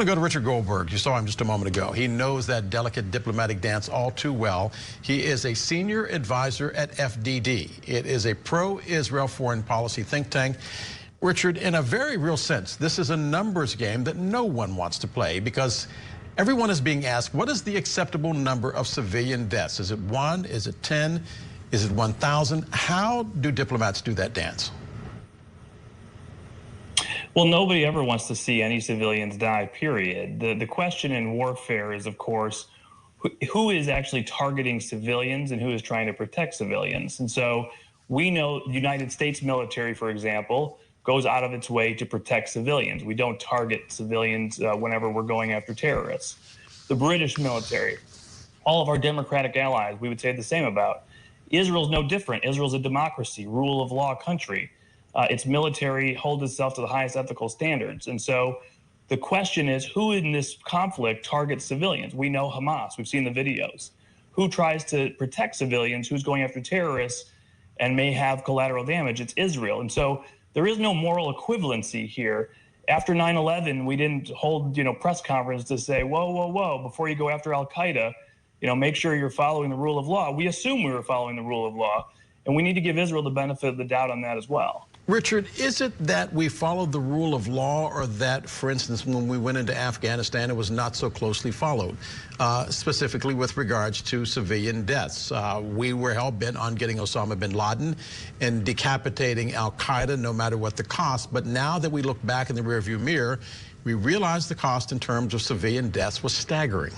We'll go to Richard Goldberg. You saw him just a moment ago. He knows that delicate diplomatic dance all too well. He is a senior advisor at FDD. It is a pro-Israel foreign policy think tank. Richard, in a very real sense, this is a numbers game that no one wants to play because everyone is being asked, what is the acceptable number of civilian deaths? Is it 1? Is it 10? Is it 1,000? How do diplomats do that dance? Well, nobody ever wants to see any civilians die, period. The question in warfare is, of course, who is actually targeting civilians and who is trying to protect civilians. And so we know the United States military, for example, goes out of its way to protect civilians. We don't target civilians whenever we're going after terrorists. The British military, all of our democratic allies, we would say the same about. Israel's no different. Israel's a democracy, rule of law country. Its military holds itself to the highest ethical standards. And so the question is, who in this conflict targets civilians? We know Hamas. We've seen the videos. Who tries to protect civilians? Who's going after terrorists and may have collateral damage? It's Israel. And so there is no moral equivalency here. After 9/11, we didn't hold, press conference to say, whoa, whoa, whoa, before you go after al-Qaeda, make sure you're following the rule of law. We assume we were following the rule of law, and we need to give Israel the benefit of the doubt on that as well. Richard, is it that we followed the rule of law, or that, for instance, when we went into Afghanistan, it was not so closely followed, specifically with regards to civilian deaths? We were hell-bent on getting Osama bin Laden and decapitating al-Qaeda no matter what the cost. But now that we look back in the rearview mirror, we realize the cost in terms of civilian deaths was staggering.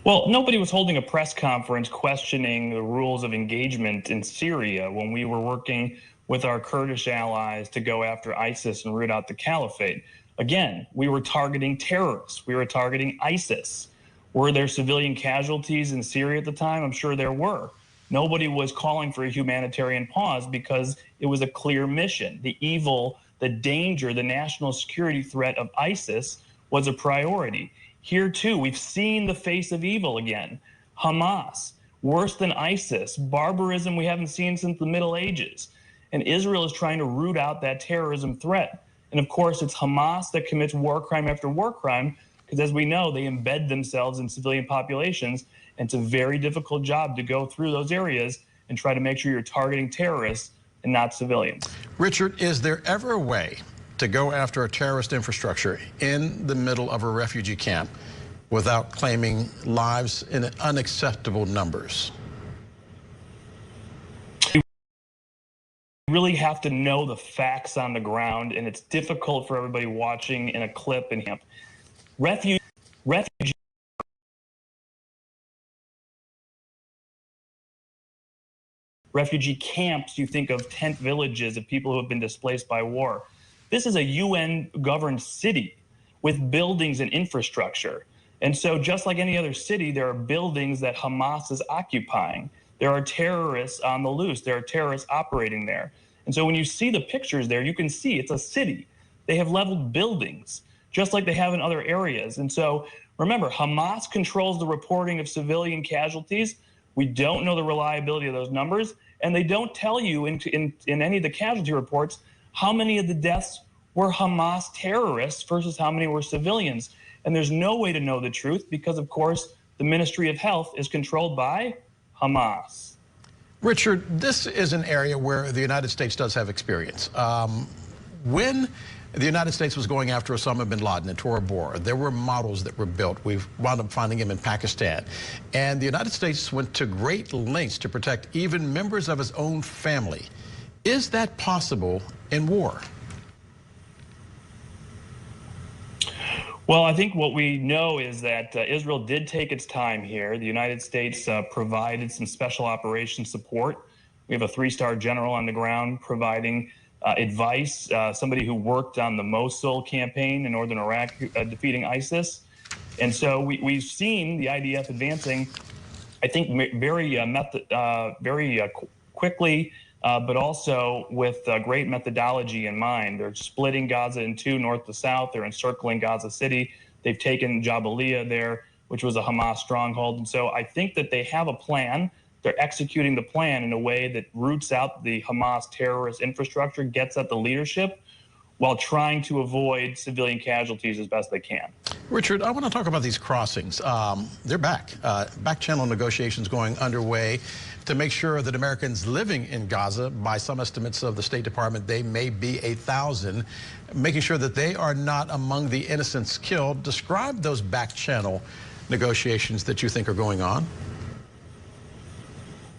Well, nobody was holding a press conference questioning the rules of engagement in Syria when we were working with our Kurdish allies to go after ISIS and root out the caliphate. Again, we were targeting terrorists. We were targeting ISIS. Were there civilian casualties in Syria at the time? I'm sure there were. Nobody was calling for a humanitarian pause because it was a clear mission. The evil, the danger, the national security threat of ISIS was a priority. Here, too, we've seen the face of evil again. Hamas, worse than ISIS, barbarism we haven't seen since the Middle Ages. And Israel is trying to root out that terrorism threat. And of course, it's Hamas that commits war crime after war crime, because as we know, they embed themselves in civilian populations. And it's a very difficult job to go through those areas and try to make sure you're targeting terrorists and not civilians. Richard, is there ever a way to go after a terrorist infrastructure in the middle of a refugee camp without claiming lives in unacceptable numbers? You really have to know the facts on the ground, and it's difficult for everybody watching in a clip in camp. Refugee camps, you think of tent villages of people who have been displaced by war. This is a UN-governed city with buildings and infrastructure. And so just like any other city, there are buildings that Hamas is occupying. There are terrorists on the loose. There are terrorists operating there. And so when you see the pictures there, you can see it's a city. They have leveled buildings, just like they have in other areas. And so remember, Hamas controls the reporting of civilian casualties. We don't know the reliability of those numbers, and they don't tell you in any of the casualty reports how many of the deaths were Hamas terrorists versus how many were civilians. And there's no way to know the truth because, of course, the Ministry of Health is controlled by Hamas. Richard, this is an area where the United States does have experience. When the United States was going after Osama bin Laden in Tora Bora, there were models that were built. We've wound up finding him in Pakistan. And the United States went to great lengths to protect even members of his own family. Is that possible in war? Well, I think what we know is that Israel did take its time here. The United States provided some special operations support. We have a 3-star general on the ground providing advice, somebody who worked on the Mosul campaign in northern Iraq, defeating ISIS. And so we've seen the IDF advancing, I think, very quickly, but also with great methodology in mind. They're splitting Gaza in two, north to south. They're encircling Gaza City. They've taken Jabalia there, which was a Hamas stronghold. And so I think that they have a plan. They're executing the plan in a way that roots out the Hamas terrorist infrastructure, gets at the leadership. while trying to avoid civilian casualties as best they can. Richard, I want to talk about these crossings. They're back. Back channel negotiations going underway to make sure that Americans living in Gaza, by some estimates of the State Department, they may be 1,000, making sure that they are not among the innocents killed. Describe those back channel negotiations that you think are going on.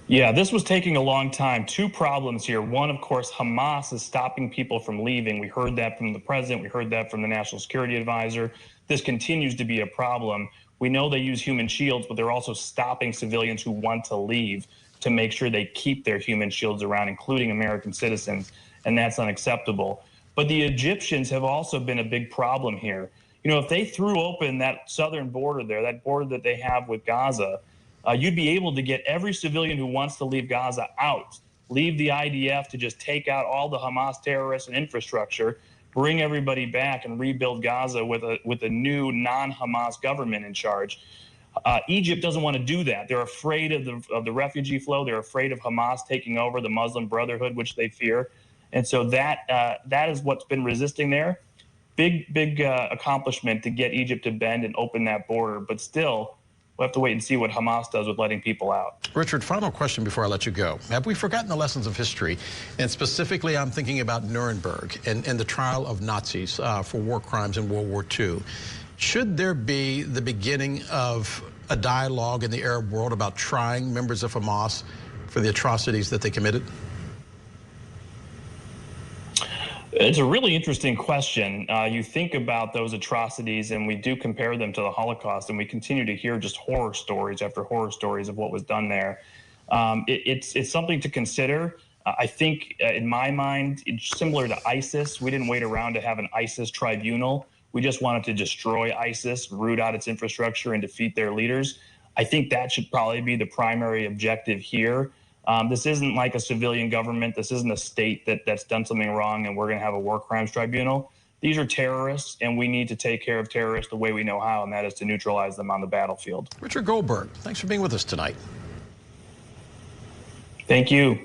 Yeah, this was taking a long time. Two problems here. One, of course, Hamas is stopping people from leaving. We heard that from the president. We heard that from the National Security Advisor. This continues to be a problem. We know they use human shields, but they're also stopping civilians who want to leave to make sure they keep their human shields around, including American citizens, and that's unacceptable. But the Egyptians have also been a big problem here. You know, if they threw open that southern border there, that border that they have with Gaza, you'd be able to get every civilian who wants to leave Gaza out, leave the IDF to just take out all the Hamas terrorists and infrastructure, bring everybody back and rebuild Gaza with a new non-Hamas government in charge. Egypt doesn't want to do that. They're afraid of the refugee flow. They're afraid of Hamas taking over the Muslim Brotherhood, which they fear. And so that is what's been resisting there. Big accomplishment to get Egypt to bend and open that border. But still, we'll have to wait and see what Hamas does with letting people out. Richard, final question before I let you go. Have we forgotten the lessons of history? And specifically, I'm thinking about Nuremberg and the trial of Nazis for war crimes in World War II. Should there be the beginning of a dialogue in the Arab world about trying members of Hamas for the atrocities that they committed? It's a really interesting question. You think about those atrocities, and we do compare them to the Holocaust, and we continue to hear just horror stories after horror stories of what was done there. It's something to consider. I think, in my mind, it's similar to ISIS. We didn't wait around to have an ISIS tribunal. We just wanted to destroy ISIS, root out its infrastructure, and defeat their leaders. I think that should probably be the primary objective here. This isn't like a civilian government. This isn't a state that's done something wrong and we're going to have a war crimes tribunal. These are terrorists, and we need to take care of terrorists the way we know how, and that is to neutralize them on the battlefield. Richard Goldberg, thanks for being with us tonight. Thank you.